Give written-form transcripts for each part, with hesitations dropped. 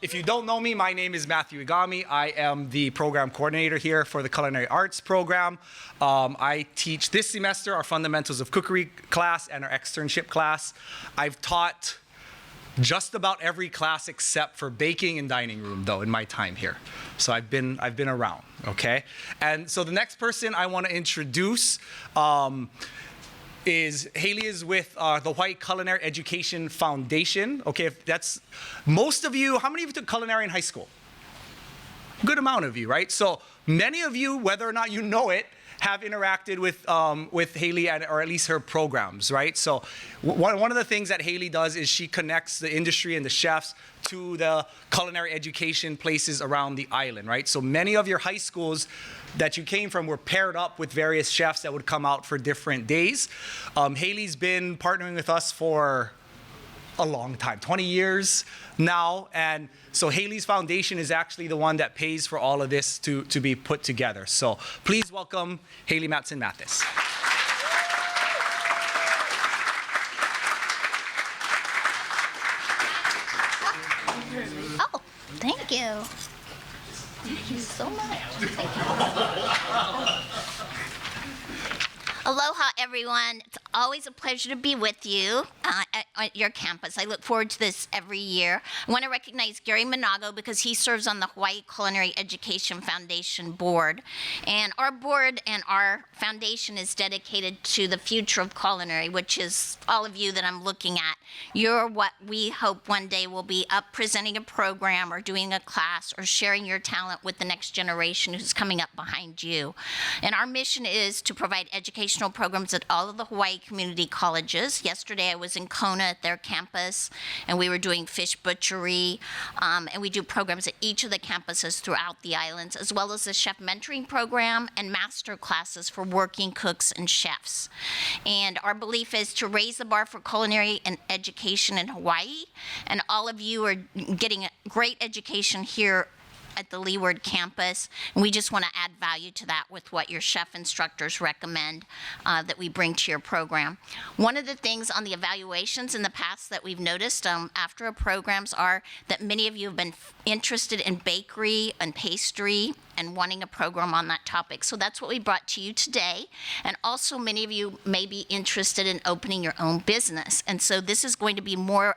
If you don't know me, my name is Matthew Igami. I am the program coordinator here for the Culinary Arts program. I teach this semester our Fundamentals of Cookery class and our externship class. I've taught just about every class except for baking and dining room, though, in my time here. So I've been around, okay? And so the next person I want to introduce is Haley is with the Hawaii Culinary Education Foundation. Okay, if that's most of you. How many of you took culinary in high school? Good amount of you, right? So many of you, whether or not you know it, have interacted with Haley or at least her programs, right? So one of the things that Haley does is she connects the industry and the chefs to the culinary education places around the island, right? So many of your high schools that you came from were paired up with various chefs that would come out for different days. Haley's been partnering with us for a long time, 20 years now, and so Haley's foundation is actually the one that pays for all of this to be put together. So please welcome Haley Matson Mathis. Oh, thank you. Thank you so much. Aloha, everyone. It's always a pleasure to be with you at your campus. I look forward to this every year. I want to recognize Gary Manago because he serves on the Hawaii Culinary Education Foundation board. And our board and our foundation is dedicated to the future of culinary, which is all of you that I'm looking at. You're what we hope one day will be up presenting a program or doing a class or sharing your talent with the next generation who's coming up behind you. And our mission is to provide educational programs at all of the Hawaii community colleges. Yesterday I was in Kona at their campus, and we were doing fish butchery, and we do programs at each of the campuses throughout the islands, as well as a chef mentoring program and master classes for working cooks and chefs. And our belief is to raise the bar for culinary and education in Hawaii, and all of you are getting a great education here at the Leeward campus, and we just want to add value to that with what your chef instructors recommend that we bring to your program. One of the things on the evaluations in the past that we've noticed after our programs are that many of you have been interested in bakery and pastry and wanting a program on that topic. So that's what we brought to you today. And also many of you may be interested in opening your own business. And so this is going to be more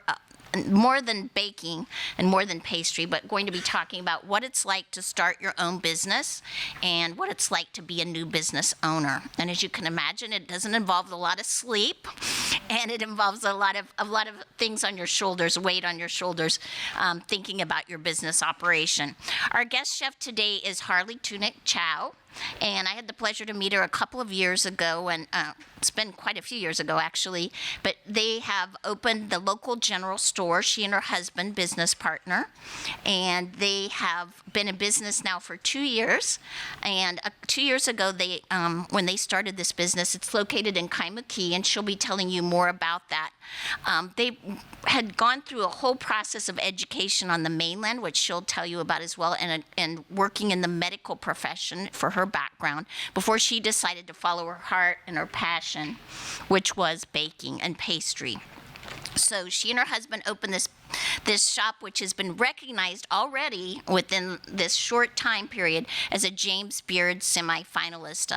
than baking and more than pastry, but going to be talking about what it's like to start your own business and what it's like to be a new business owner. And as you can imagine, it doesn't involve a lot of sleep, and it involves a lot of things on your shoulders, weight on your shoulders, thinking about your business operation. Our guest chef today is Harley Tunac Chow. And I had the pleasure to meet her a couple of years ago, and it's been quite a few years ago, actually. But they have opened the local general store, she and her husband, business partner. And they have been in business now for 2 years. And 2 years ago, they when they started this business, it's located in Kaimukī, and she'll be telling you more about that. They had gone through a whole process of education on the mainland, which she'll tell you about as well, and working in the medical profession for her background before she decided to follow her heart and her passion, which was baking and pastry. So she and her husband opened this shop, which has been recognized already within this short time period as a James Beard semifinalist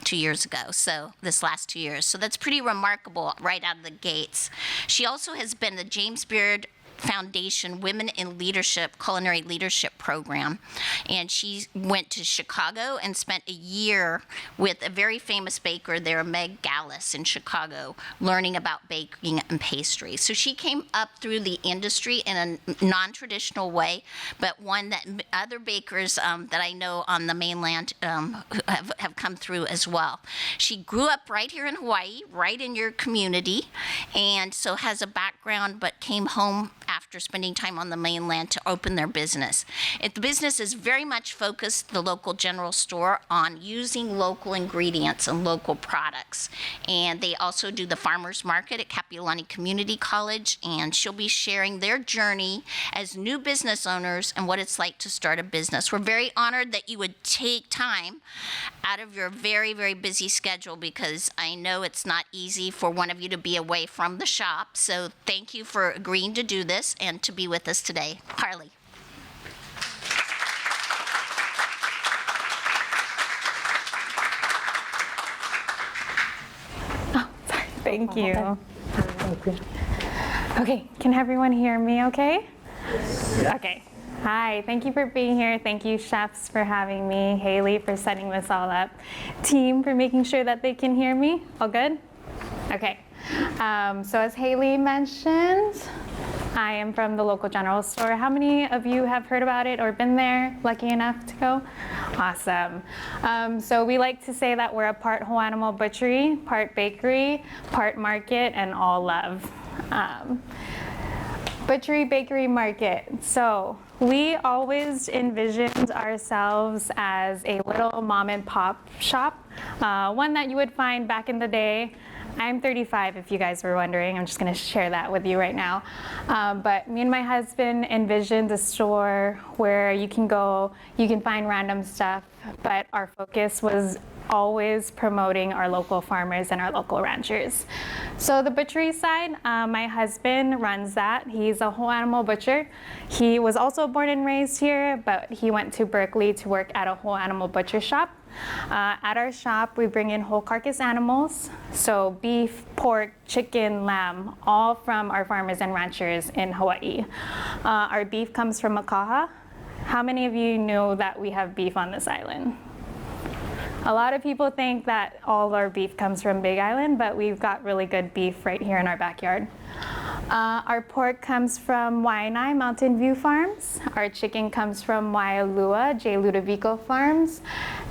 2 years ago, so this last 2 years. So that's pretty remarkable right out of the gates. She also has been the James Beard Foundation Women in Leadership Culinary Leadership Program, and she went to Chicago and spent a year with a very famous baker there, Meg Gallus, in Chicago, learning about baking and pastry. So she came up through the industry in a non-traditional way, but one that other bakers that I know on the mainland have come through as well. She grew up right here in Hawaii, right in your community, and so has a background, but came home after spending time on the mainland to open their business. The business is very much focused, the local general store, on using local ingredients and local products. And they also do the farmers market at Kapiolani Community College, and she'll be sharing their journey as new business owners and what it's like to start a business. We're very honored that you would take time out of your very, very busy schedule, because I know it's not easy for one of you to be away from the shop. So thank you for agreeing to do this. and to be with us today. Harley. Thank you. Okay, can everyone hear me okay? Okay. Hi, thank you for being here. Thank you, chefs, for having me. Haley for setting this all up. Team for making sure that they can hear me. All good? Okay. So as Haley mentioned, I am from the local general store. How many of you have heard about it or been there, lucky enough to go? Awesome. So we like to say that we're a part whole animal butchery, part bakery, part market, and all love. Butchery, bakery, market. So we always envisioned ourselves as a little mom and pop shop, one that you would find back in the day. I'm 35, if you guys were wondering. I'm just going to share that with you right now. But me and my husband envisioned a store where you can go, you can find random stuff, but our focus was always promoting our local farmers and our local ranchers. So the butchery side, my husband runs that. He's a whole animal butcher. He was also born and raised here, but he went to Berkeley to work at a whole animal butcher shop. At our shop, we bring in whole carcass animals, so beef, pork, chicken, lamb, all from our farmers and ranchers in Hawaii. Our beef comes from Oʻahu. How many of you know that we have beef on this island? A lot of people think that all our beef comes from Big Island, but we've got really good beef right here in our backyard. Our pork comes from Waianae Mountain View Farms. Our chicken comes from Waialua, J. Ludovico Farms.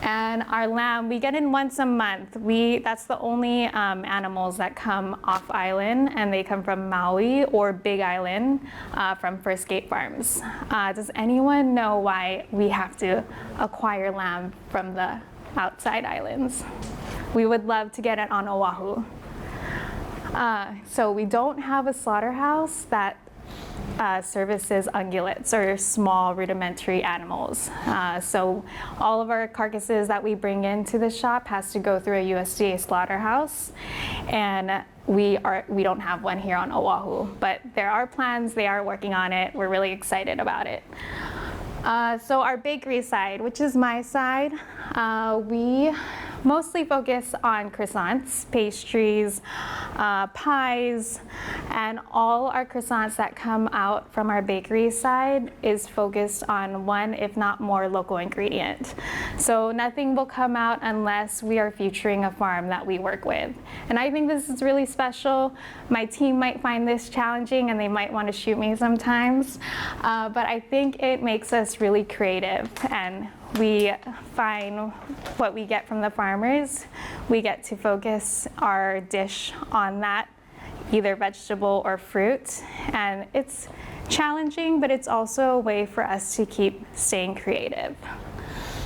And our lamb, we get in once a month. That's the only animals that come off island, and they come from Maui or Big Island from First Gate Farms. Does anyone know why we have to acquire lamb from the outside islands? We would love to get it on Oʻahu. So we don't have a slaughterhouse that services ungulates or small rudimentary animals. So all of our carcasses that we bring into the shop has to go through a USDA slaughterhouse, and we don't have one here on Oʻahu. But there are plans, they are working on it. We're really excited about it. So our bakery side, which is my side, we mostly focus on croissants, pastries, pies, and all our croissants that come out from our bakery side is focused on one, if not more, local ingredient. So nothing will come out unless we are featuring a farm that we work with. And I think this is really special. My team might find this challenging and they might want to shoot me sometimes, but I think it makes us really creative, and we find what we get from the farmers. We get to focus our dish on that, either vegetable or fruit. And it's challenging, but it's also a way for us to keep staying creative.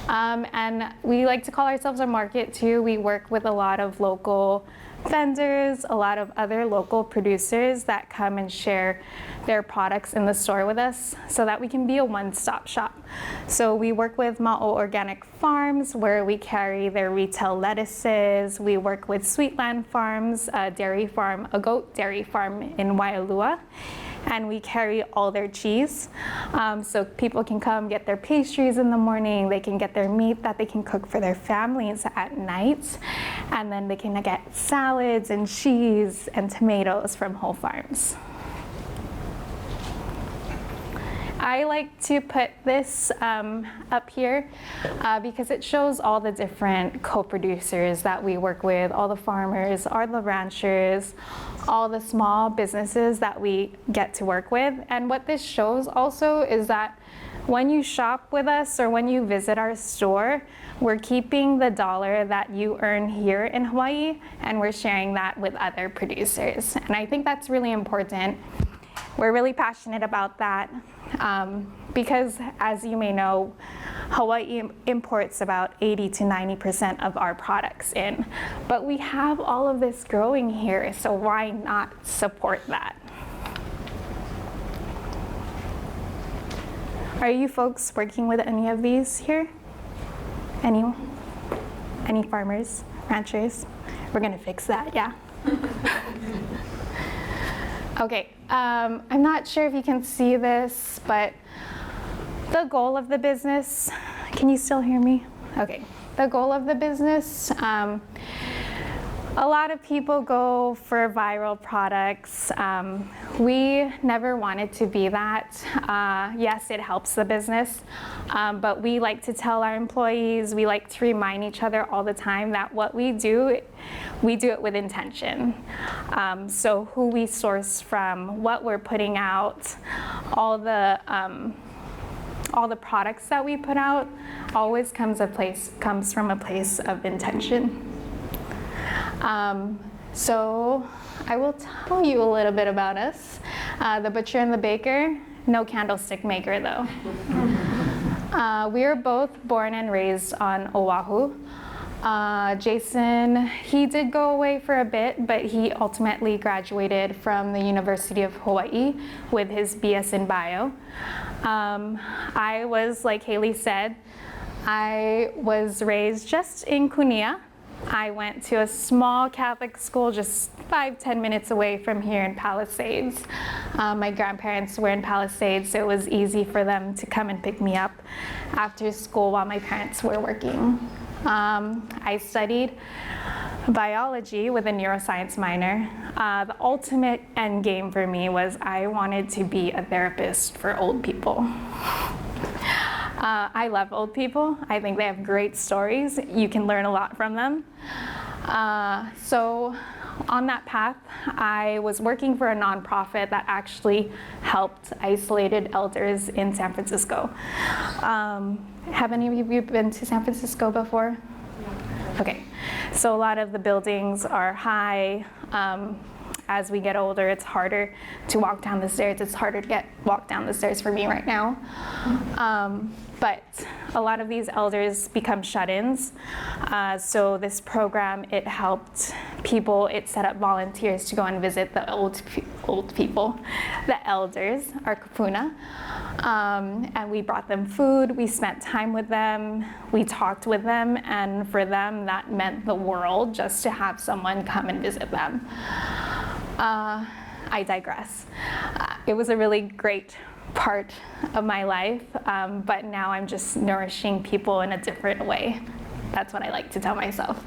And we like to call ourselves a market too. We work with a lot of local vendors, a lot of other local producers that come and share their products in the store with us so that we can be a one-stop shop. So we work with Ma'o Organic Farms, where we carry their retail lettuces. We work with Sweetland Farms, a dairy farm, a goat dairy farm in Waialua, and we carry all their cheese. So people can come get their pastries in the morning, they can get their meat that they can cook for their families at night, and then they can get salads and cheese and tomatoes from Whole Farms. I like to put this up here because it shows all the different co-producers that we work with, all the farmers, all the ranchers, all the small businesses that we get to work with. And what this shows also is that when you shop with us or when you visit our store, we're keeping the dollar that you earn here in Hawaii, and we're sharing that with other producers. And I think that's really important. We're really passionate about that because, as you may know, Hawaii imports about 80 to 90% of our products in. But we have all of this growing here, so why not support that? Are you folks working with any of these here? Any farmers, ranchers? We're gonna fix that, yeah. Okay, I'm not sure if you can see this, but the goal of the business, can you still hear me? Okay, the goal of the business, a lot of people go for viral products. We never wanted to be that. Yes, it helps the business, but we like to tell our employees, we like to remind each other all the time that what we do it with intention. So who we source from, what we're putting out, all the products that we put out always comes from a place of intention. So I will tell you a little bit about us. The butcher and the baker, no candlestick maker though. We are both born and raised on Oʻahu. Jason, he did go away for a bit, but he ultimately graduated from the University of Hawaii with his BS in Bio. I was, like Haley said, I was raised just in Kunia. I went to a small Catholic school just 5-10 minutes away from here in Palisades. My grandparents were in Palisades, so it was easy for them to come and pick me up after school while my parents were working. I studied biology with a neuroscience minor. The ultimate end game for me was I wanted to be a therapist for old people. I love old people. I think they have great stories. You can learn a lot from them. So on that path, I was working for a nonprofit that actually helped isolated elders in San Francisco. Have any of you been to San Francisco before? Okay, so a lot of the buildings are high. As we get older, it's harder to walk down the stairs. It's harder to walk down the stairs for me right now. But a lot of these elders become shut-ins. So this program, it helped people, it set up volunteers to go and visit the old people, the elders, our kupuna. And we brought them food, we spent time with them, we talked with them, and for them, that meant the world just to have someone come and visit them. I digress. It was a really great part of my life, but now I'm just nourishing people in a different way. That's what I like to tell myself.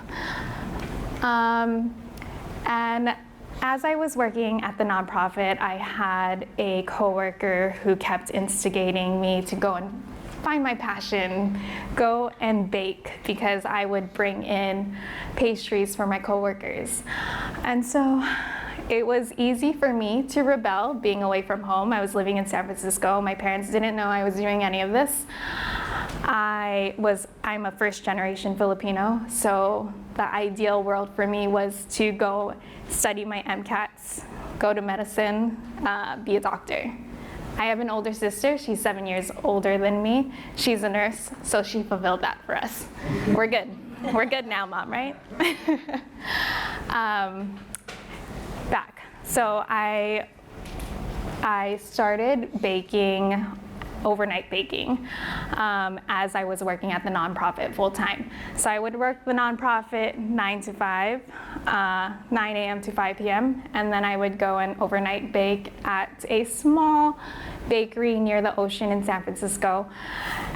And as I was working at the nonprofit, I had a coworker who kept instigating me to go and find my passion, go and bake, because I would bring in pastries for my coworkers. And so it was easy for me to rebel being away from home. I was living in San Francisco. My parents didn't know I was doing any of this. I'm a first generation Filipino, so the ideal world for me was to go study my MCATs, go to medicine, be a doctor. I have an older sister. She's 7 years older than me. She's a nurse, so she fulfilled that for us. We're good. We're good now, Mom, right? Back. So I started baking, overnight baking, as I was working at the nonprofit full time. So I would work the nonprofit 9 to 5, 9 a.m. to 5 p.m., and then I would go and overnight bake at a small bakery near the ocean in San Francisco.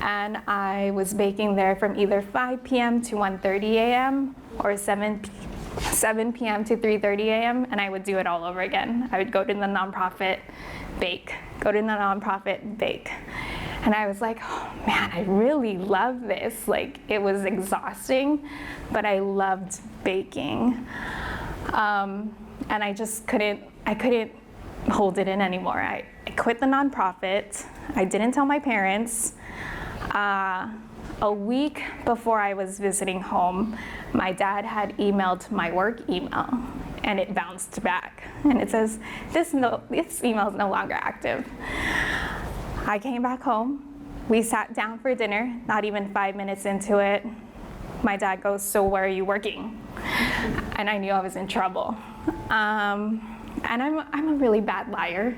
And I was baking there from either 5 p.m. to 1:30 a.m. or 7 p.m. to 3:30 a.m. and I would do it all over again. I would go to the nonprofit, bake, go to the nonprofit, bake. And I was like, oh man, I really love this. Like, it was exhausting, but I loved baking. And I just couldn't hold it in anymore. I quit the nonprofit. I didn't tell my parents. A week before I was visiting home, my dad had emailed my work email, and it bounced back. And it says, this email is no longer active. I came back home. We sat down for dinner, not even 5 minutes into it. My dad goes, so where are you working? And I knew I was in trouble. And I'm a really bad liar.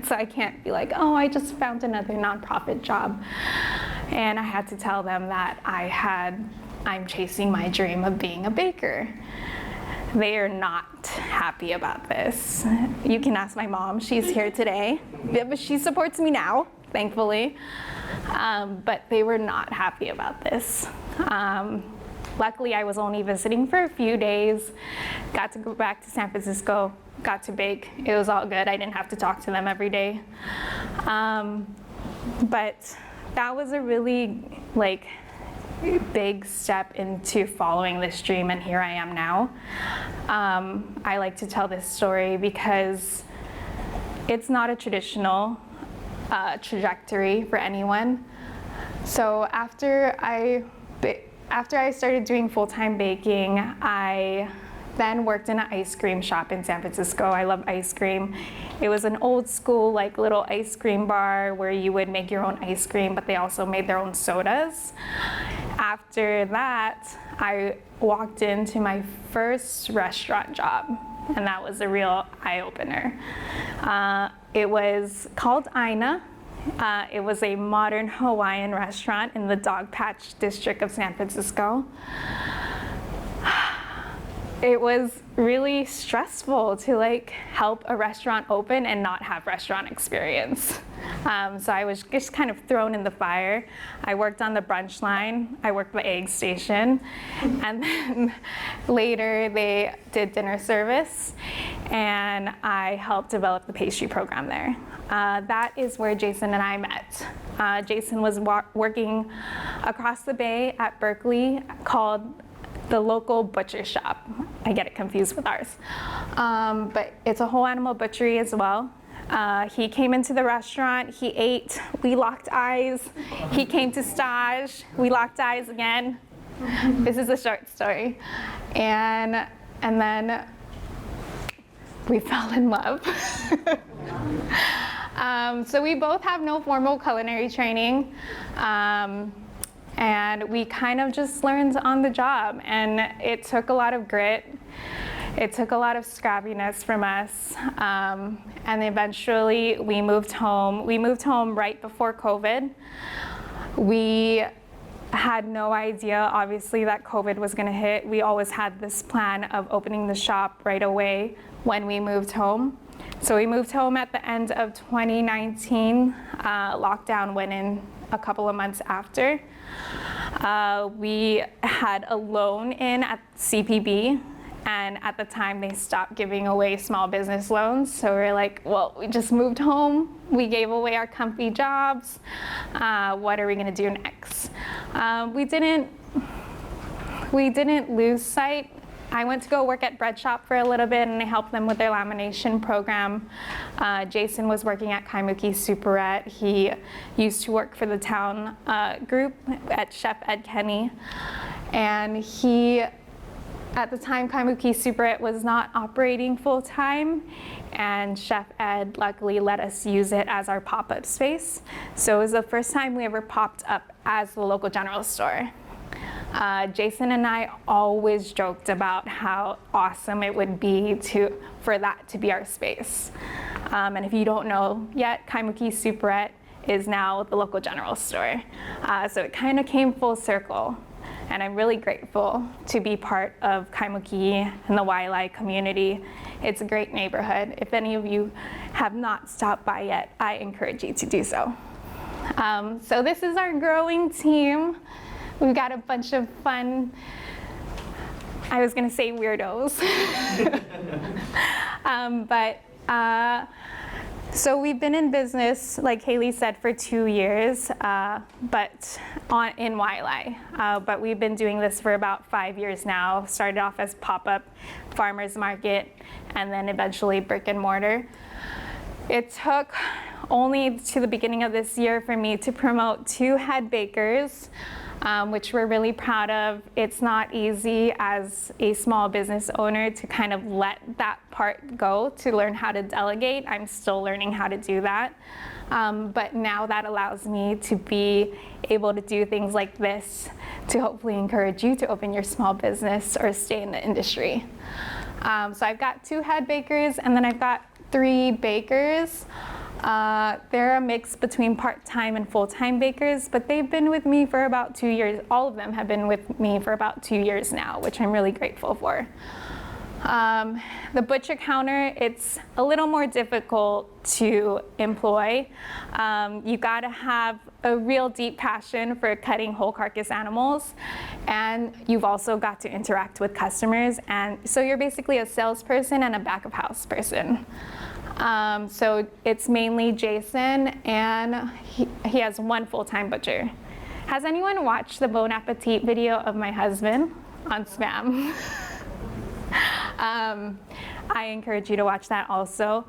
So I can't be like, oh, I just found another nonprofit job. And I had to tell them that I'm chasing my dream of being a baker. they are not happy about this. You can ask my mom, she's here today, but she supports me now, thankfully. But they were not happy about this. Luckily, I was only visiting for a few days, got to go back to San Francisco, got to bake. It was all good. I didn't have to talk to them every day. But that was a really big step into following this dream, and here I am now. I like to tell this story because it's not a traditional trajectory for anyone. So after I started doing full-time baking, I then worked in an ice cream shop in San Francisco. I love ice cream. It was an old school little ice cream bar where you would make your own ice cream, but they also made their own sodas. After that, I walked into my first restaurant job, and that was a real eye-opener. It was called Aina. It was a modern Hawaiian restaurant in the Dogpatch district of San Francisco. It was really stressful to help a restaurant open and not have restaurant experience. So I was just kind of thrown in the fire. I worked on the brunch line, I worked the egg station, and then later they did dinner service, and I helped develop the pastry program there. That is where Jason and I met. Jason was working across the bay at Berkeley called the local butcher shop. I get it confused with ours. But it's a whole animal butchery as well. He came into the restaurant, he ate, we locked eyes. He came to stage, we locked eyes again. This is a short story. And then we fell in love. So we both have no formal culinary training. And we kind of just learned on the job, and it took a lot of grit. It took a lot of scrappiness from us, and eventually we moved home. We moved home right before COVID. We had no idea, obviously, that COVID was gonna hit. We always had this plan of opening the shop right away when we moved home. So we moved home at the end of 2019. Lockdown went in a couple of months after. We had a loan in at CPB, and at the time they stopped giving away small business loans. So we were like, well, we just moved home. We gave away our comfy jobs. What are we gonna do next? We didn't lose sight. I went to go work at Bread Shop for a little bit, and I helped them with their lamination program. Jason was working at Kaimukī Superette. He used to work for the town group at Chef Ed Kenny. And at the time, Kaimukī Superette was not operating full time, and Chef Ed luckily let us use it as our pop-up space. So it was the first time we ever popped up as the local general store. Jason and I always joked about how awesome it would be for that to be our space. And if you don't know yet, Kaimukī Superette is now the local general store. So it kind of came full circle. And I'm really grateful to be part of Kaimukī and the Waialae community. It's a great neighborhood. If any of you have not stopped by yet, I encourage you to do so. So this is our growing team. We've got a bunch of fun, I was gonna say weirdos. So we've been in business, like Haley said, for 2 years, but in Waialae. But we've been doing this for about 5 years now. Started off as pop-up farmers market, and then eventually brick and mortar. It took only to the beginning of this year for me to promote 2 head bakers, which we're really proud of. It's not easy as a small business owner to kind of let that part go, to learn how to delegate. I'm still learning how to do that. But now that allows me to be able to do things like this to hopefully encourage you to open your small business or stay in the industry. So I've got 2 head bakers, and then I've got 3 bakers. They're a mix between part-time and full-time bakers, but they've been with me for about 2 years. All of them have been with me for about 2 years now, which I'm really grateful for. The butcher counter, it's a little more difficult to employ. You gotta have a real deep passion for cutting whole carcass animals, and you've also got to interact with customers, and so you're basically a salesperson and a back of house person. So it's mainly Jason, and he has one full-time butcher. Has anyone watched the Bon Appetit video of my husband on Spam? I encourage you to watch that also.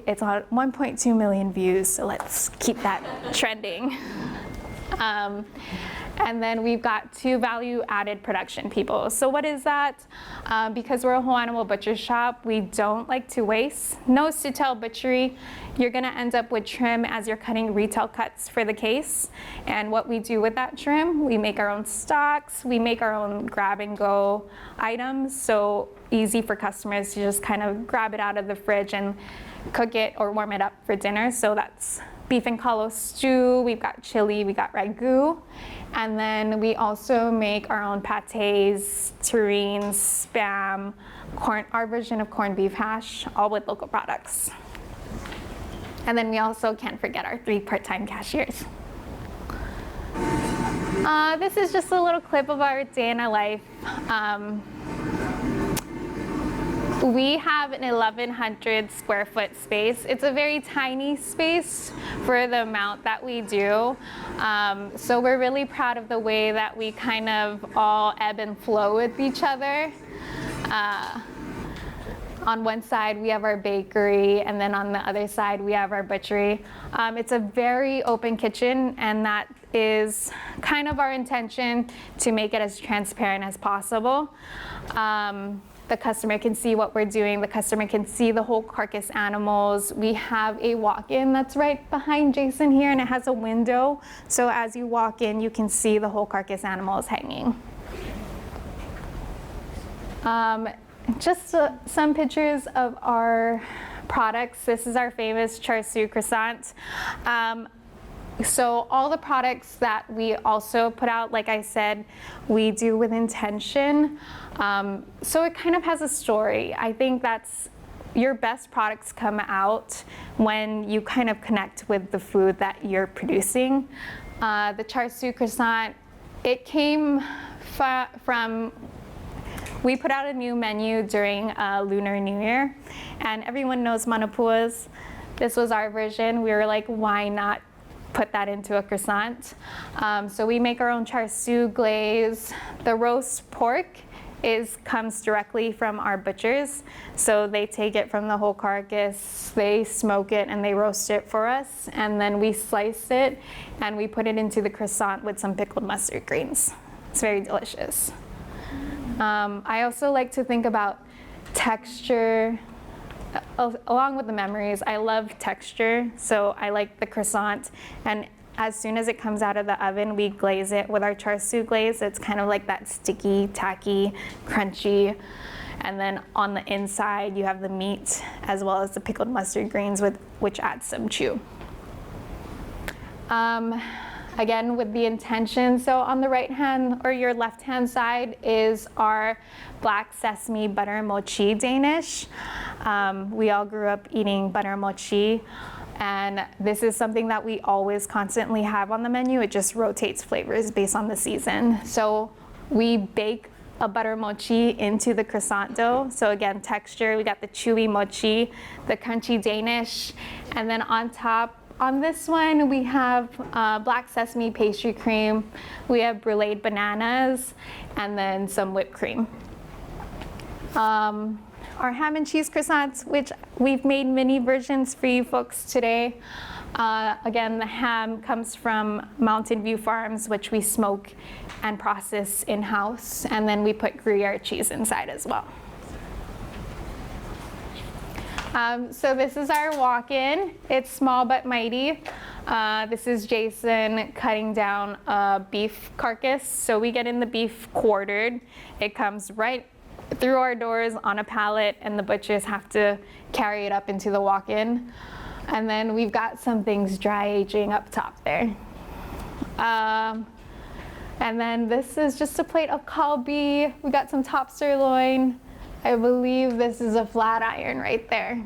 It's on 1.2 million views, so let's keep that trending. And then we've got 2 value-added production people. So what is that? Because we're a whole animal butcher shop, we don't like to waste. Nose to tail butchery, you're gonna end up with trim as you're cutting retail cuts for the case. And what we do with that trim, we make our own stocks, we make our own grab and go items, so easy for customers to just kind of grab it out of the fridge and cook it or warm it up for dinner. So that's beef and kalo stew, we've got chili, we got ragu. And then we also make our own pâtés, terrines, spam, our version of corned beef hash, all with local products. And then we also can't forget our 3 part-time cashiers. This is just a little clip of our day in our life. We have an 1,100 square foot space. It's a very tiny space for the amount that we do. So we're really proud of the way that we kind of all ebb and flow with each other. On one side, we have our bakery, and then on the other side, we have our butchery. It's a very open kitchen, and that is kind of our intention to make it as transparent as possible. The customer can see what we're doing. The customer can see the whole carcass animals. We have a walk-in that's right behind Jason here, and it has a window. So as you walk in, you can see the whole carcass animals hanging. Just some pictures of our products. This is our famous char siu croissant. So all the products that we also put out, like I said, we do with intention. So it kind of has a story. I think that's your best products come out when you kind of connect with the food that you're producing. The char siu croissant, it came from, we put out a new menu during Lunar New Year, and everyone knows manapuas. This was our version. We were like, why not put that into a croissant? So we make our own char siu glaze. The roast pork comes directly from our butchers. So they take it from the whole carcass, they smoke it, and they roast it for us. And then we slice it, and we put it into the croissant with some pickled mustard greens. It's very delicious. I also like to think about texture. Along with the memories, I love texture, so I like the croissant, and as soon as it comes out of the oven, we glaze it with our char siu glaze. It's kind of like that sticky, tacky, crunchy, and then on the inside you have the meat as well as the pickled mustard greens, which adds some chew. Again, with the intention, so on the right hand or your left hand side is our black sesame butter mochi Danish. We all grew up eating butter mochi, and this is something that we always constantly have on the menu. It just rotates flavors based on the season. So we bake a butter mochi into the croissant dough. So again, texture, we got the chewy mochi, the crunchy Danish, and then on top, on this one, we have black sesame pastry cream, we have bruleed bananas, and then some whipped cream. Our ham and cheese croissants, which we've made mini versions for you folks today. Again, the ham comes from Mountain View Farms, which we smoke and process in-house, and then we put Gruyere cheese inside as well. So this is our walk-in. It's small but mighty. This is Jason cutting down a beef carcass. So we get in the beef quartered. It comes right through our doors on a pallet, and the butchers have to carry it up into the walk-in. And then we've got some things dry aging up top there. And then this is just a plate of kalbi. We got some top sirloin, I believe this is a flat iron right there.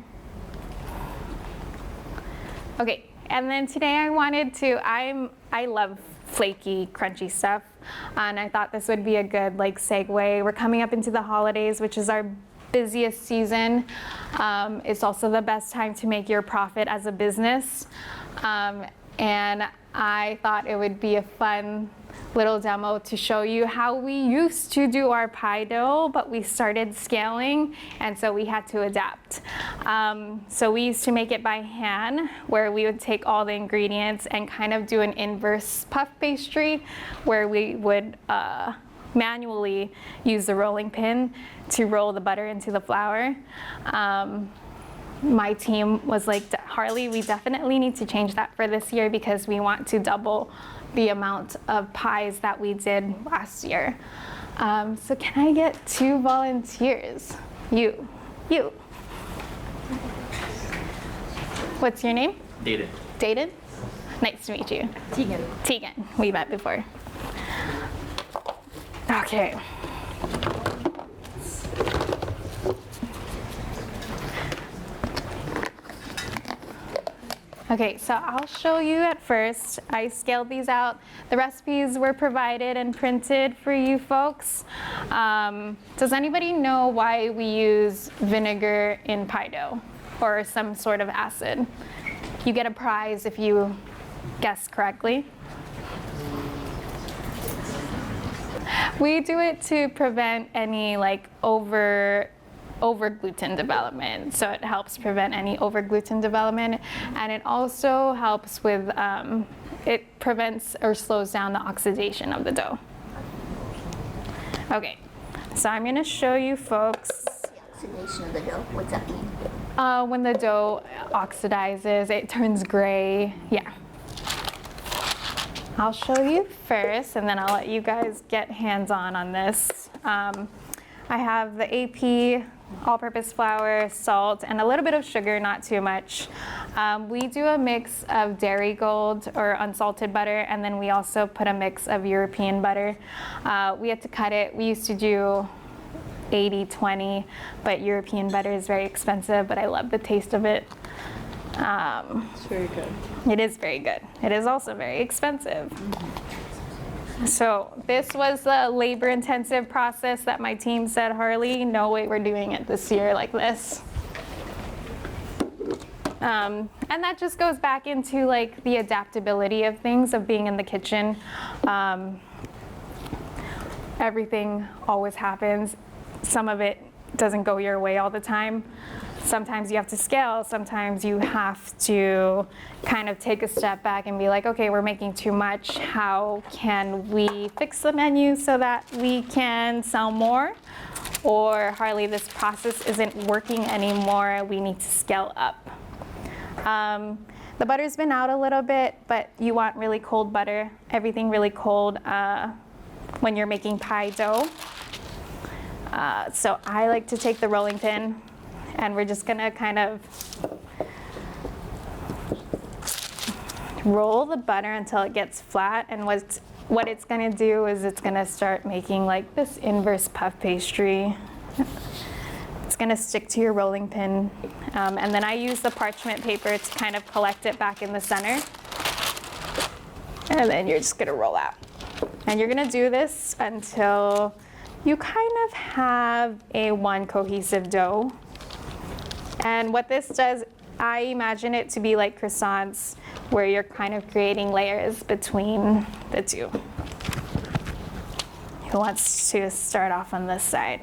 Okay, and then today I wanted to, I love flaky, crunchy stuff, and I thought this would be a good like segue. We're coming up into the holidays, which is our busiest season. It's also the best time to make your profit as a business, and I thought it would be a fun little demo to show you how we used to do our pie dough, but we started scaling, and so we had to adapt. So we used to make it by hand, where we would take all the ingredients and kind of do an inverse puff pastry, where we would manually use the rolling pin to roll the butter into the flour. My team was like, Harley, we definitely need to change that for this year because we want to double the amount of pies that we did last year. So can I get 2 volunteers? You. What's your name? Dated. Dated? Nice to meet you. Tegan. We met before. Okay. Okay, so I'll show you at first. I scaled these out. The recipes were provided and printed for you folks. Does anybody know why we use vinegar in pie dough or some sort of acid? You get a prize if you guess correctly. We do it to prevent any like over gluten development. So it helps prevent any over gluten development, and it also helps with, it prevents or slows down the oxidation of the dough. Okay, so I'm gonna show you folks. Oxidation of the dough, what's that mean? When the dough oxidizes, it turns gray, yeah. I'll show you first, and then I'll let you guys get hands-on on this. I have the AP all-purpose flour, salt, and a little bit of sugar, not too much. We do a mix of Dairy Gold or unsalted butter, and then we also put a mix of European butter. We had to cut it. We used to do 80-20, but European butter is very expensive, but I love the taste of it. It's very good. It is very good. It is also very expensive. So this was a labor-intensive process that my team said, Harley, no way we're doing it this year like this. And that just goes back into like the adaptability of things, of being in the kitchen. Everything always happens. Some of it doesn't go your way all the time. Sometimes you have to scale, sometimes you have to kind of take a step back and be like, okay, we're making too much. How can we fix the menu so that we can sell more? Or, Harley, this process isn't working anymore, we need to scale up. The butter's been out a little bit, but you want really cold butter, everything really cold when you're making pie dough. So I like to take the rolling pin, and we're just gonna kind of roll the butter until it gets flat. And what it's gonna do is it's gonna start making like this inverse puff pastry. It's gonna stick to your rolling pin. And then I use the parchment paper to kind of collect it back in the center. And then you're just gonna roll out. And you're gonna do this until you kind of have a one cohesive dough. And what this does, I imagine it to be like croissants, where you're kind of creating layers between the two. Who wants to start off on this side?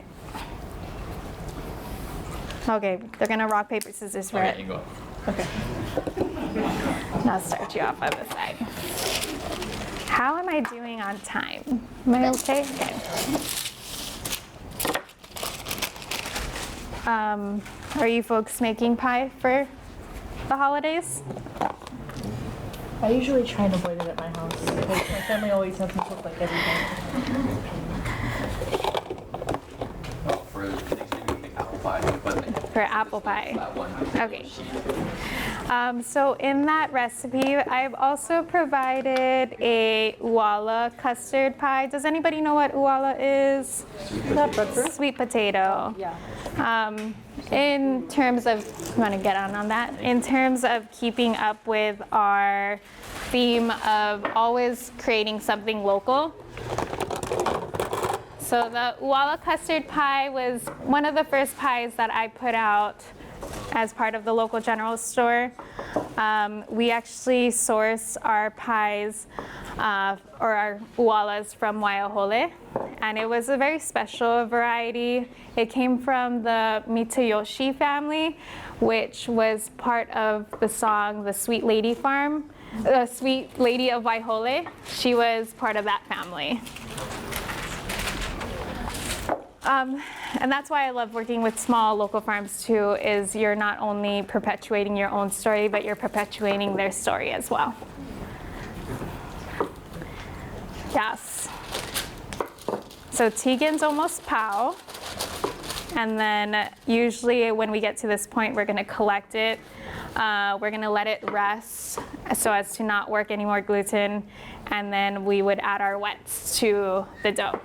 Okay, they're gonna rock, paper, scissors for it. You go. Okay. Now start you off on this side. How am I doing on time? Am I okay? Okay. Are you folks making pie for the holidays? I usually try and avoid it at my house because my family always has me cook like everything. Well, for Thanksgiving, we make apple pie, but For apple pie. Okay. So in that recipe, I've also provided a Oʻahu custard pie. Does anybody know what Oʻahu is? Not breadfruit? Sweet potato. Yeah. In terms of, I'm gonna get on that. In terms of keeping up with our theme of always creating something local. So the Oʻahu custard pie was one of the first pies that I put out as part of the local general store. We actually source our pies or our Oʻahu's from Waiahole, and it was a very special variety. It came from the Mitayoshi family, which was part of the song The Sweet Lady Farm, The Sweet Lady of Waihole. She was part of that family. And that's why I love working with small local farms too, is you're not only perpetuating your own story, but you're perpetuating their story as well. Yes. So Tegan's almost pow. And then usually when we get to this point, we're gonna collect it. We're gonna let it rest so as to not work any more gluten. And then we would add our wets to the dough.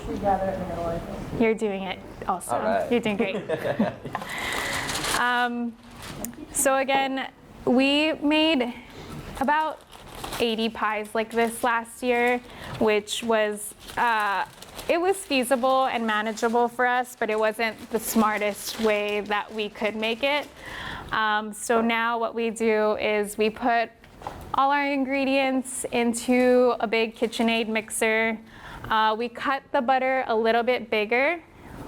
Should gather it in the middle, I think. You're doing it also. All right. You're doing great. So again, we made about 80 pies like this last year, which was, it was feasible and manageable for us, but it wasn't the smartest way that we could make it. So now what we do is we put all our ingredients into a big KitchenAid mixer. We cut the butter a little bit bigger.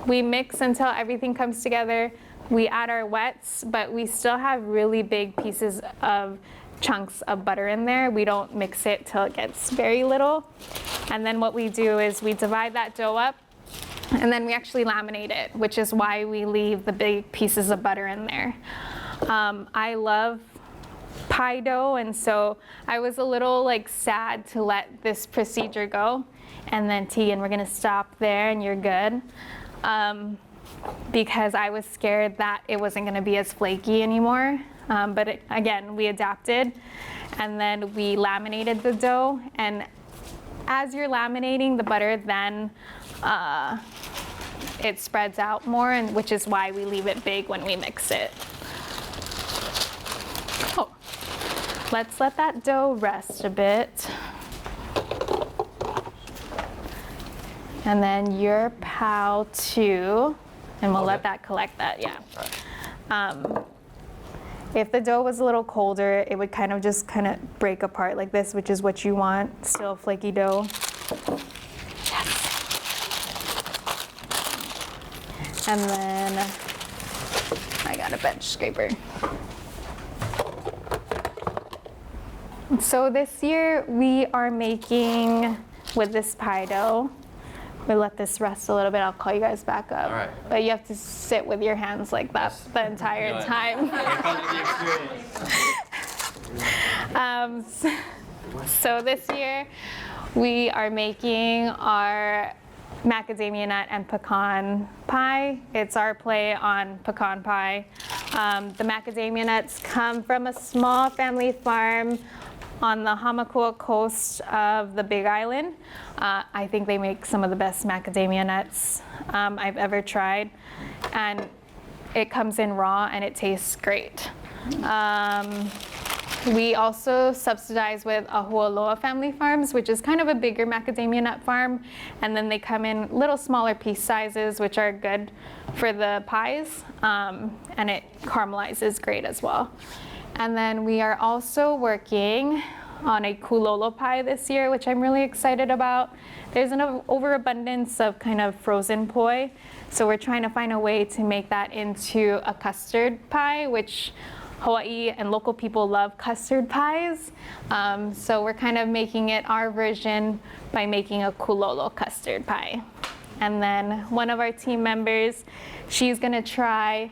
We mix until everything comes together. We add our wets, but we still have really big pieces of chunks of butter in there. We don't mix it till it gets very little. And then what we do is we divide that dough up, and then we actually laminate it, which is why we leave the big pieces of butter in there. I love pie dough, and so I was a little sad to let this procedure go. And then Tegan, we're gonna stop there and you're good. Because I was scared that it wasn't gonna be as flaky anymore. But again, we adapted, and then we laminated the dough. And as you're laminating the butter, then it spreads out more, and which is why we leave it big when we mix it. Oh, let's let that dough rest a bit. And then your pow too, and we'll let that collect that, yeah. If the dough was a little colder, it would kind of break apart like this, which is what you want, still flaky dough. Yes. And then I got a bench scraper. So this year we are making, with this pie dough, we'll let this rest a little bit. I'll call you guys back up. All right. But you have to sit with your hands like that the entire time. So this year we are making our macadamia nut and pecan pie. It's our play on pecan pie. The macadamia nuts come from a small family farm on the Hamakua coast of the Big Island. I think they make some of the best macadamia nuts I've ever tried. And it comes in raw and it tastes great. We also subsidize with Ahualoa Family Farms, which is kind of a bigger macadamia nut farm. And then they come in little smaller piece sizes, which are good for the pies. And it caramelizes great as well. And then we are also working on a kulolo pie this year, which I'm really excited about. There's an overabundance of kind of frozen poi, so we're trying to find a way to make that into a custard pie, which Hawaii and local people love custard pies. So we're kind of making it our version by making a kulolo custard pie. And then one of our team members, she's gonna try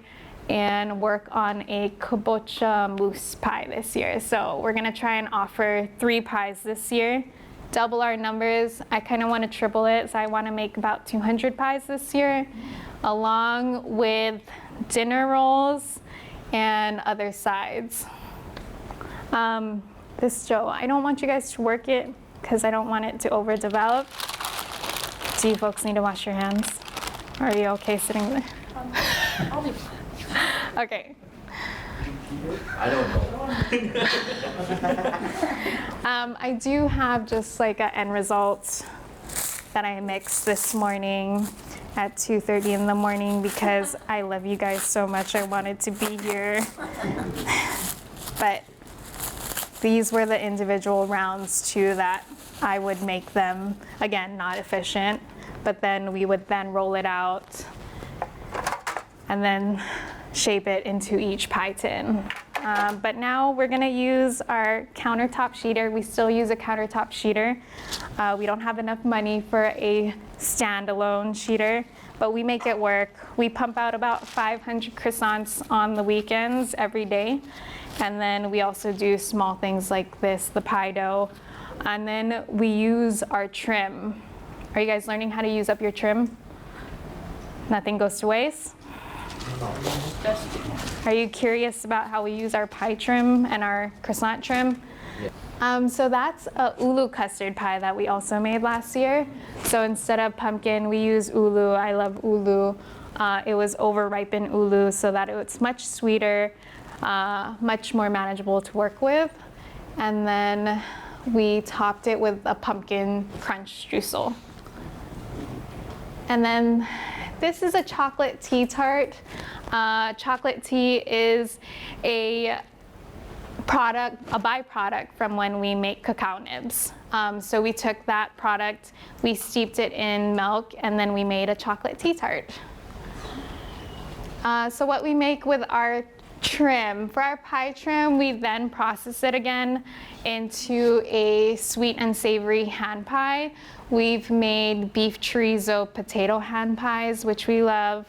and work on a kabocha mousse pie this year. So we're gonna try and offer 3 pies this year double our numbers. I kind of want to triple it, so I want to make about 200 pies this year, along with dinner rolls and other sides. This dough, I don't want you guys to work it because I don't want it to overdevelop. Do you folks need to wash your hands? Are you okay sitting there? I'll be fine. Okay. I don't know. I do have just like an end result that I mixed this morning at 2:30 in the morning because I love you guys so much. I wanted to be here. But these were the individual rounds too that I would make them, again, not efficient, but then we would then roll it out and then shape it into each pie tin. But now we're gonna use our countertop sheeter. We still use a countertop sheeter. We don't have enough money for a standalone sheeter, but we make it work. We pump out about 500 croissants on the weekends every day. And then we also do small things like this, the pie dough. And then we use our trim. Are you guys learning how to use up your trim? Nothing goes to waste? Are you curious about how we use our pie trim and our croissant trim? Yeah. So that's a ulu custard pie that we also made last year. So instead of pumpkin, we use ulu. I love ulu. It was over-ripened ulu so that it's much sweeter, much more manageable to work with. And then we topped it with a pumpkin crunch streusel. And then this is a chocolate tea tart. Chocolate tea is a byproduct from when we make cacao nibs. So we took that product, we steeped it in milk, and then we made a chocolate tea tart. So what we make with our trim, for our pie trim, we then process it again into a sweet and savory hand pie. We've made beef chorizo potato hand pies, which we love.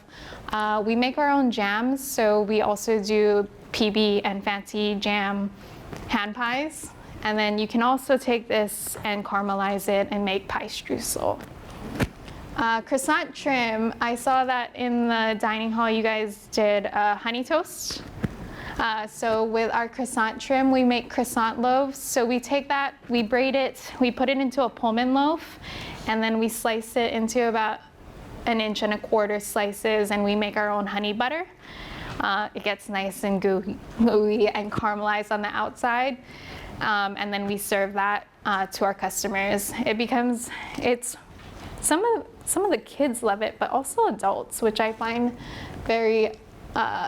We make our own jams, so we also do PB and fancy jam hand pies. And then you can also take this and caramelize it and make pie streusel. Croissant trim, I saw that in the dining hall you guys did honey toast. So with our croissant trim, we make croissant loaves. So we take that, we braid it, we put it into a Pullman loaf, and then we slice it into about 1.25 inch slices, and we make our own honey butter. It gets nice and gooey and caramelized on the outside. And then we serve that to our customers. Some of the kids love it, but also adults, which I find very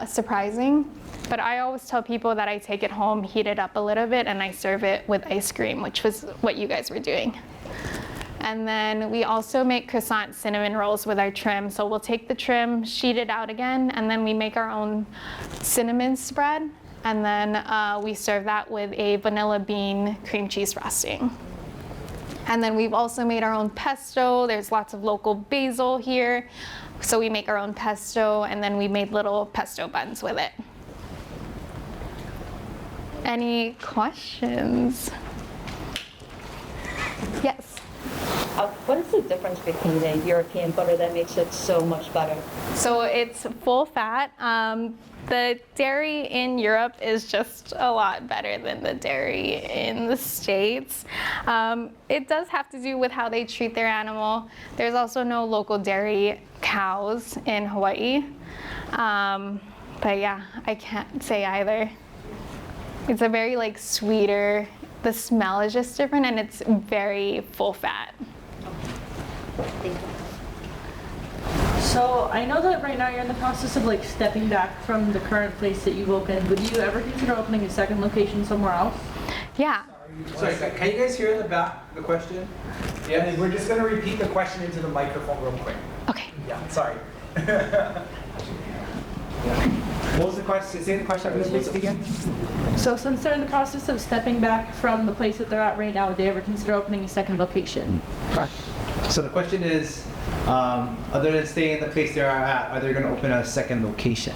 surprising. But I always tell people that I take it home, heat it up a little bit, and I serve it with ice cream, which was what you guys were doing. And then we also make croissant cinnamon rolls with our trim. So we'll take the trim, sheet it out again, and then we make our own cinnamon spread. And then we serve that with a vanilla bean cream cheese frosting. And then we've also made our own pesto. There's lots of local basil here. So we make our own pesto, and then we made little pesto buns with it. Any questions? Yes? What is the difference between the European butter that makes it so much better? So it's full fat. The dairy in Europe is just a lot better than the dairy in the States. It does have to do with how they treat their animal. There's also no local dairy cows in Hawaii. But yeah, I can't say either. It's a very sweeter, the smell is just different, and it's very full fat. So I know that right now you're in the process of stepping back from the current place that you've opened. Would you ever consider opening a second location somewhere else? Yeah. Sorry, can you guys hear in the back the question? Yeah, we're just going to repeat the question into the microphone real quick. Okay. Yeah, sorry. What was the question? Say the question again. So since they're in the process of stepping back from the place that they're at right now, would they ever consider opening a second location? Correct. So the question is, other than staying in the place they are at, are they going to open a second location?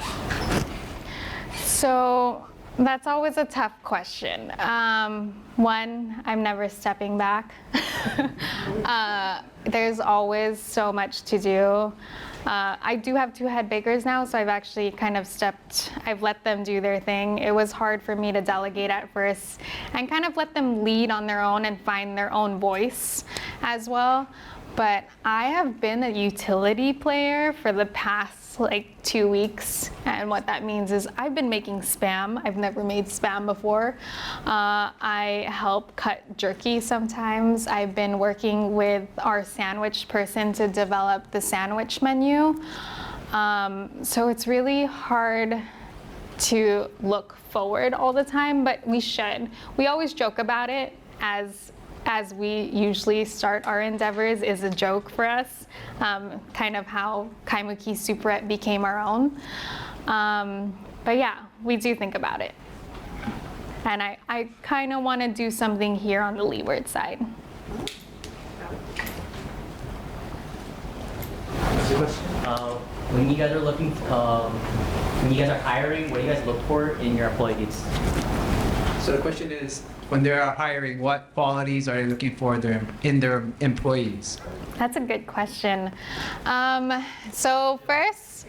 So That's always a tough question. One, I'm never stepping back. There's always so much to do. I do have 2 head bakers now, so I've actually kind of I've let them do their thing. It was hard for me to delegate at first and kind of let them lead on their own and find their own voice as well. But I have been a utility player for the past like 2 weeks, and what that means is I've been making Spam. I've never made Spam before. I help cut jerky sometimes. I've been working with our sandwich person to develop the sandwich menu. So it's really hard to look forward all the time, but we should. We always joke about it as we usually start our endeavors is a joke for us, kind of how Kaimukī Superette became our own. But yeah, we do think about it. And I kind of want to do something here on the Leeward side. When you guys are looking, when you guys are hiring, what do you guys look for in your employees? So the question is, when they are hiring, what qualities are they looking for in their employees? That's a good question. So first,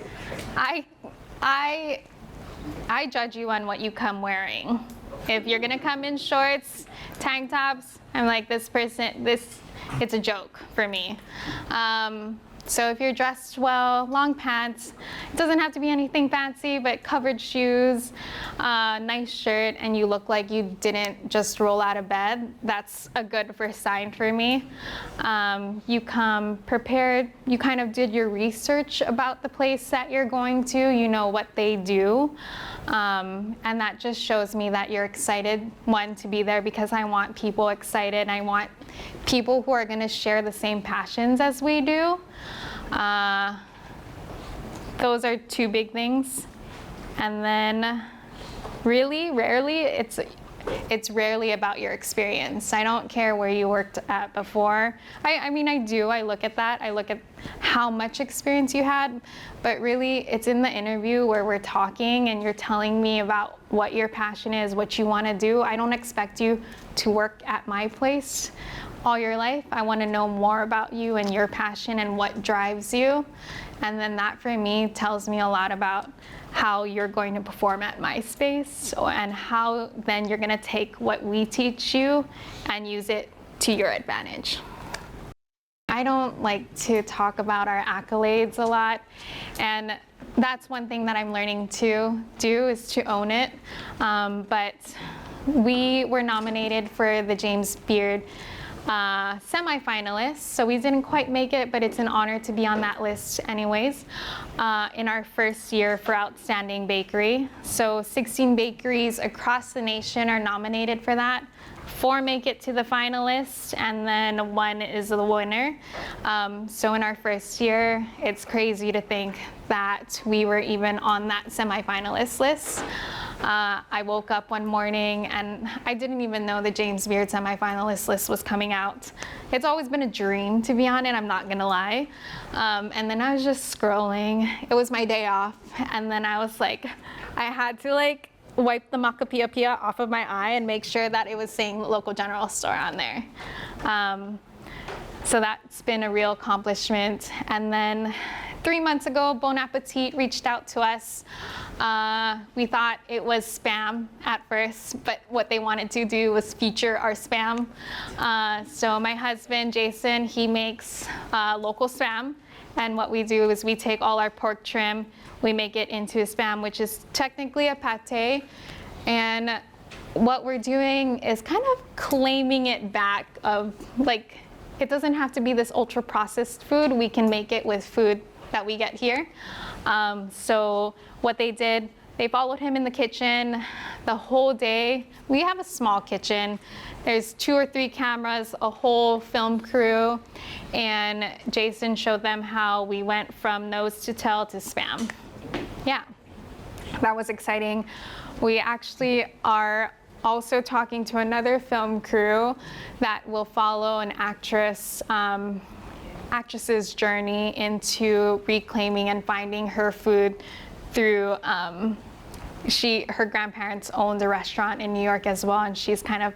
I judge you on what you come wearing. If you're gonna come in shorts, tank tops, I'm like, it's a joke for me. So if you're dressed well, long pants, it doesn't have to be anything fancy, but covered shoes, nice shirt, and you look like you didn't just roll out of bed, that's a good first sign for me. You come prepared, you kind of did your research about the place that you're going to, you know what they do. And that just shows me that you're excited, one, to be there, because I want people excited. I want people who are gonna share the same passions as we do. Those are 2 big things. And then really, rarely, it's rarely about your experience. I don't care where you worked at before. I mean, I do, I look at that. I look at how much experience you had, but really it's in the interview where we're talking and you're telling me about what your passion is, what you want to do. I don't expect you to work at my place all your life. I want to know more about you and your passion and what drives you. And then that for me tells me a lot about how you're going to perform at my space, and how then you're going to take what we teach you and use it to your advantage. I don't like to talk about our accolades a lot, and that's one thing that I'm learning to do, is to own it. But we were nominated for the James Beard semifinalists, so we didn't quite make it, but it's an honor to be on that list anyways, in our first year for Outstanding Bakery. So 16 bakeries across the nation are nominated for that. 4 make it to the finalists, and then 1 is the winner. So in our first year, it's crazy to think that we were even on that semifinalist list. I woke up one morning and I didn't even know the James Beard semifinalist list was coming out. It's always been a dream to be on it, I'm not gonna lie. And then I was just scrolling. It was my day off, and then I was like, I had to like wipe the makapia off of my eye and make sure that it was saying local general store on there. So that's been a real accomplishment. And then 3 months ago, Bon Appetit reached out to us. We thought it was Spam at first, but what they wanted to do was feature our Spam. So my husband, Jason, he makes local Spam. And what we do is we take all our pork trim, we make it into a Spam, which is technically a pate. And what we're doing is kind of claiming it back of, like, it doesn't have to be this ultra processed food. We can make it with food that we get here. So what they did, they followed him in the kitchen the whole day. We have a small kitchen. There's 2 or 3 cameras, a whole film crew, and Jason showed them how we went from nose to tail to Spam. Yeah, that was exciting. We actually are also talking to another film crew that will follow an actress's journey into reclaiming and finding her food through her grandparents owned a restaurant in New York as well, and she's kind of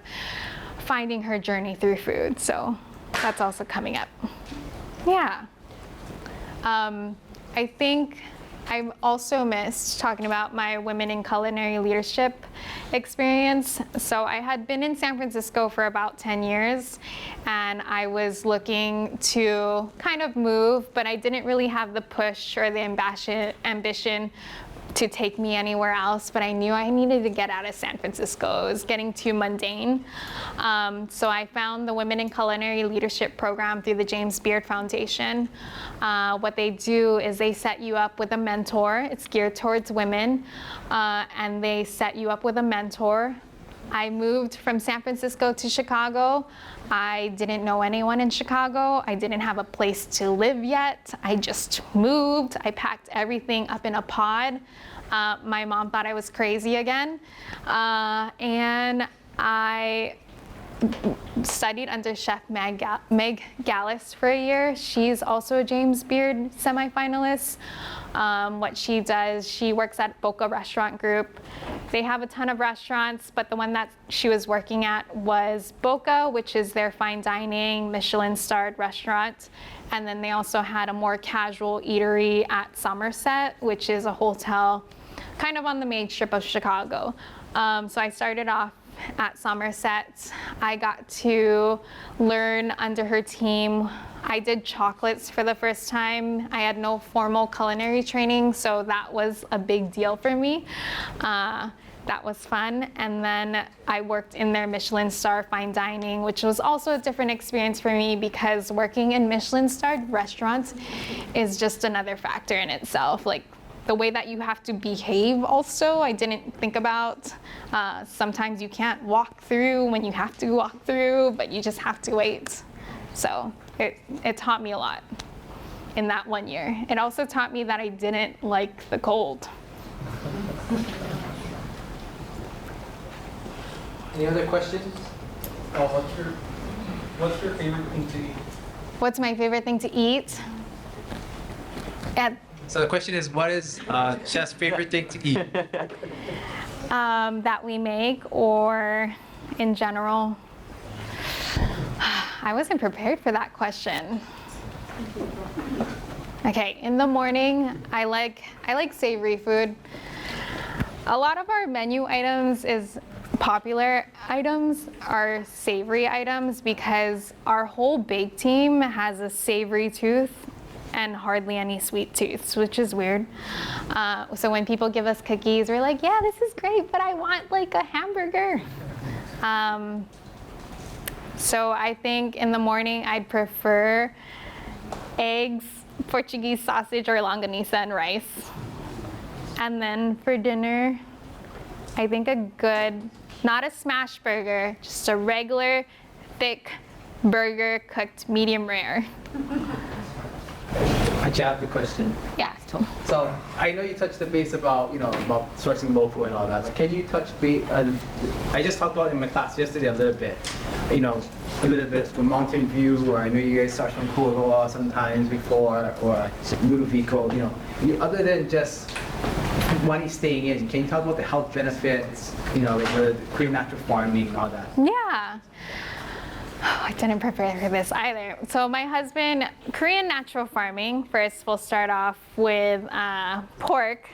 finding her journey through food. So that's also coming up. Yeah. I think I've also missed talking about my women in culinary leadership experience. So I had been in San Francisco for about 10 years, and I was looking to kind of move, but I didn't really have the push or the ambition to take me anywhere else, but I knew I needed to get out of San Francisco. It was getting too mundane. So I found the Women in Culinary Leadership program through the James Beard Foundation. What they do is they set you up with a mentor. It's geared towards women, and they set you up with a mentor. I moved from San Francisco to Chicago. I didn't know anyone in Chicago. I didn't have a place to live yet. I just moved. I packed everything up in a pod. My mom thought I was crazy again. And I studied under Chef Meg Gallus for a year. She's also a James Beard semifinalist. What she does, she works at Boca Restaurant Group. They have a ton of restaurants, but the one that she was working at was Boca, which is their fine dining, Michelin-starred restaurant. And then they also had a more casual eatery at Somerset, which is a hotel kind of on the main strip of Chicago. So I started off at Somerset. I got to learn under her team. I did chocolates for the first time. I had no formal culinary training, so that was a big deal for me. That was fun. And then I worked in their Michelin star fine dining, which was also a different experience for me because working in Michelin starred restaurants is just another factor in itself. Like the way that you have to behave also, I didn't think about. Sometimes you can't walk through when you have to walk through, but you just have to wait. So it taught me a lot in that 1 year. It also taught me that I didn't like the cold. Any other questions? Oh, what's your favorite thing to eat? What's my favorite thing to eat? So the question is, what is Chef's favorite thing to eat? That we make, or in general? I wasn't prepared for that question. Okay, in the morning, I like savory food. A lot of our menu items popular items are savory items because our whole bake team has a savory tooth and hardly any sweet tooths, which is weird. So when people give us cookies, we're like, yeah, this is great, but I want like a hamburger. So I think in the morning, I'd prefer eggs, Portuguese sausage, or longanisa and rice. And then for dinner, I think a good, not a smash burger, just a regular thick burger cooked medium rare. I have the question. Yeah. So I know you touched the base about about sourcing local and all that. So can you touch base? I just talked about it in my class yesterday a little bit. A little bit from Mountain View, or I know you guys start from Kualoa sometimes before, or Ludovico. Other than just money staying in, can you talk about the health benefits? Like the Korean natural farming and all that. Yeah. Oh, I didn't prepare for this either. So my husband, Korean natural farming. First, we'll start off with pork.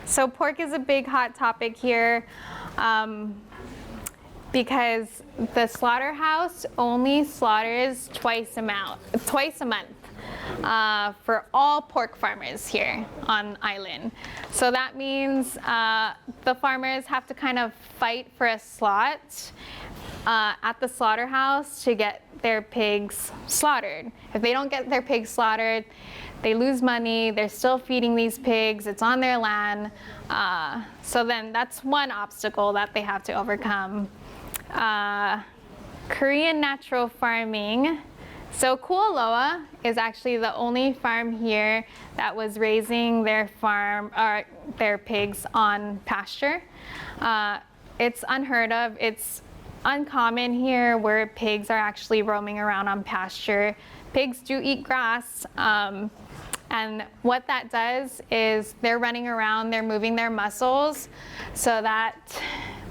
So pork is a big hot topic here because the slaughterhouse only slaughters twice a month for all pork farmers here on island. So that means the farmers have to kind of fight for a slot at the slaughterhouse to get their pigs slaughtered. If they don't get their pigs slaughtered, they lose money. They're still feeding these pigs. It's on their land. So then that's one obstacle that they have to overcome. Korean natural farming. So Kualoa is actually the only farm here that was raising their pigs on pasture. It's unheard of. It's uncommon here where pigs are actually roaming around on pasture. Pigs do eat grass, And what that does is they're running around, they're moving their muscles so that,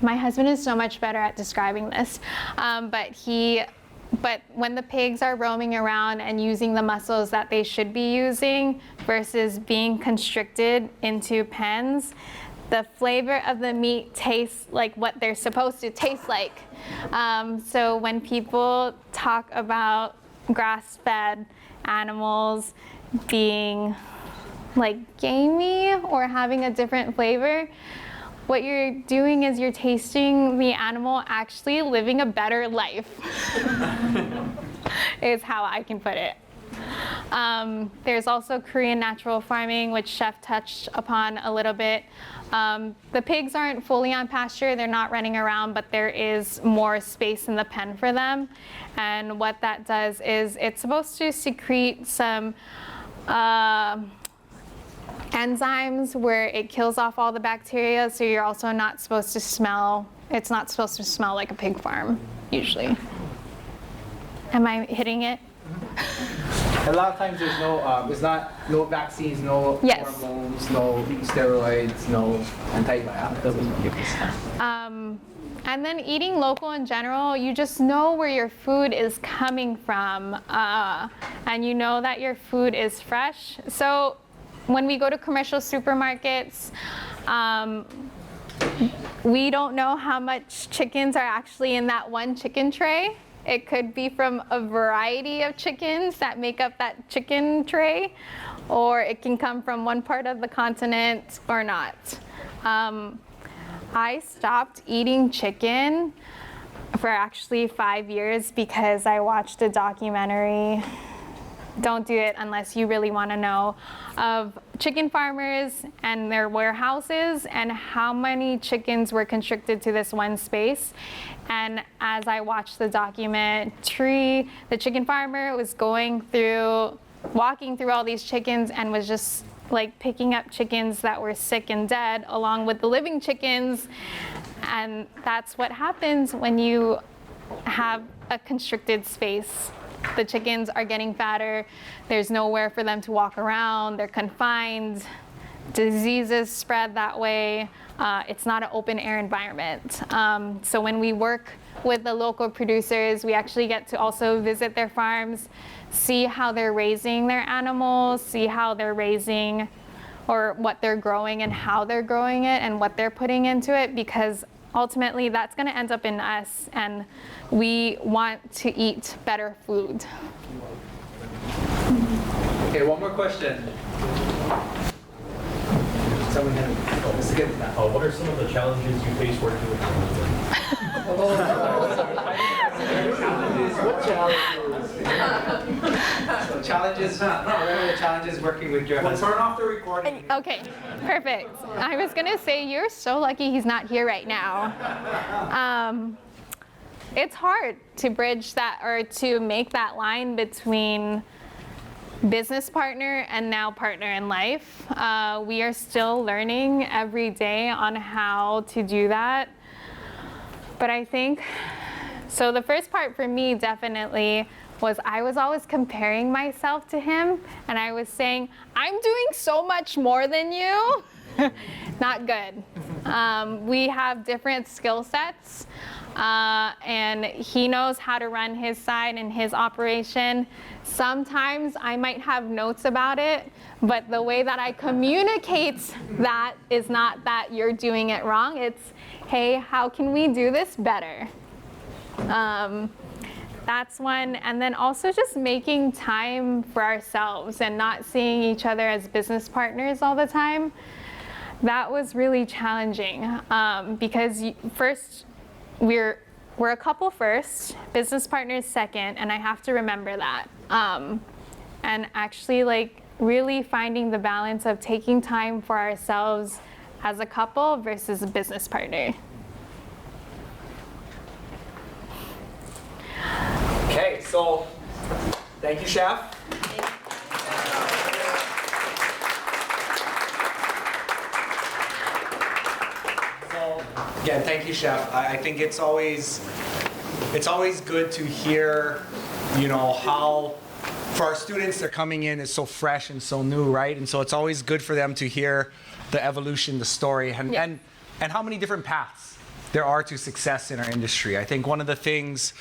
my husband is so much better at describing this, but when the pigs are roaming around and using the muscles that they should be using versus being constricted into pens, the flavor of the meat tastes like what they're supposed to taste like. So when people talk about grass-fed animals being like gamey or having a different flavor, what you're doing is you're tasting the animal actually living a better life, is how I can put it. There's also Korean natural farming, which Chef touched upon a little bit. The pigs aren't fully on pasture, they're not running around, but there is more space in the pen for them. And what that does is it's supposed to secrete some enzymes where it kills off all the bacteria, so you're also not supposed to smell, it's not supposed to smell like a pig farm, usually. Am I hitting it? A lot of times there's no vaccines, no Yes. hormones, no steroids, no antibiotics. And then eating local in general, you just know where your food is coming from, and you know that your food is fresh. So when we go to commercial supermarkets, we don't know how much chickens are actually in that one chicken tray. It could be from a variety of chickens that make up that chicken tray, or it can come from one part of the continent or not. I stopped eating chicken for actually 5 years because I watched a documentary, don't do it unless you really want to know, of chicken farmers and their warehouses and how many chickens were constricted to this one space. And as I watched the documentary, the chicken farmer was walking through all these chickens and was just like picking up chickens that were sick and dead along with the living chickens. And that's what happens when you have a constricted space. The chickens are getting fatter, there's nowhere for them to walk around, they're confined, diseases spread that way. It's not an open air environment. So when we work with the local producers, we actually get to also visit their farms, see how they're raising their animals, see how they're raising or what they're growing and how they're growing it and what they're putting into it, because ultimately that's going to end up in us, and we want to eat better food. Okay, one more question. Someone had, let's get to that. What are some of the challenges you face working with What challenges? What are the challenges working with your husband? Turn off the recording. Okay, perfect. I was gonna say, you're so lucky he's not here right now. It's hard to bridge that or to make that line between business partner and now partner in life. We are still learning every day on how to do that. But I think, so the first part for me definitely was I was always comparing myself to him, and I was saying, I'm doing so much more than you. Not good. We have different skill sets, and he knows how to run his side and his operation. Sometimes I might have notes about it, but the way that I communicate that is not that you're doing it wrong. It's, hey, how can we do this better? That's one. And then also just making time for ourselves and not seeing each other as business partners all the time. That was really challenging, because first, we're a couple first, business partners second, and I have to remember that. And actually like really finding the balance of taking time for ourselves as a couple versus a business partner. Okay, so thank you, Chef. So again, thank you, Chef. I think it's always good to hear, you know, how for our students, they're coming in is so fresh and so new, right? And so it's always good for them to hear the evolution, the story, and how many different paths there are to success in our industry. I think one of the things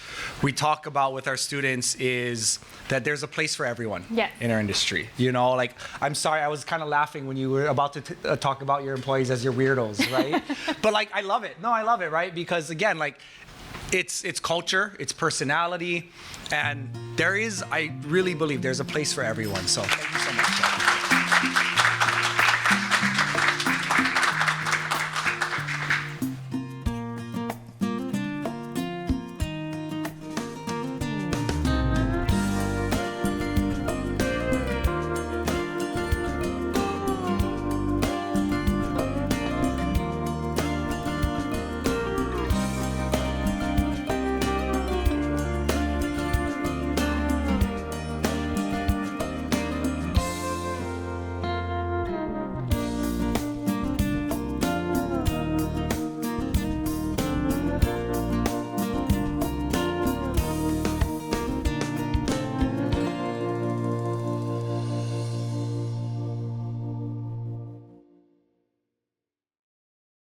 we talk about with our students is that there's a place for everyone in our industry. You know, like, I'm sorry, I was kind of laughing when you were about to talk about your employees as your weirdos, right? But like, I love it. No, I love it, right? Because again, like, it's culture, it's personality, and I really believe there's a place for everyone. So thank you so much.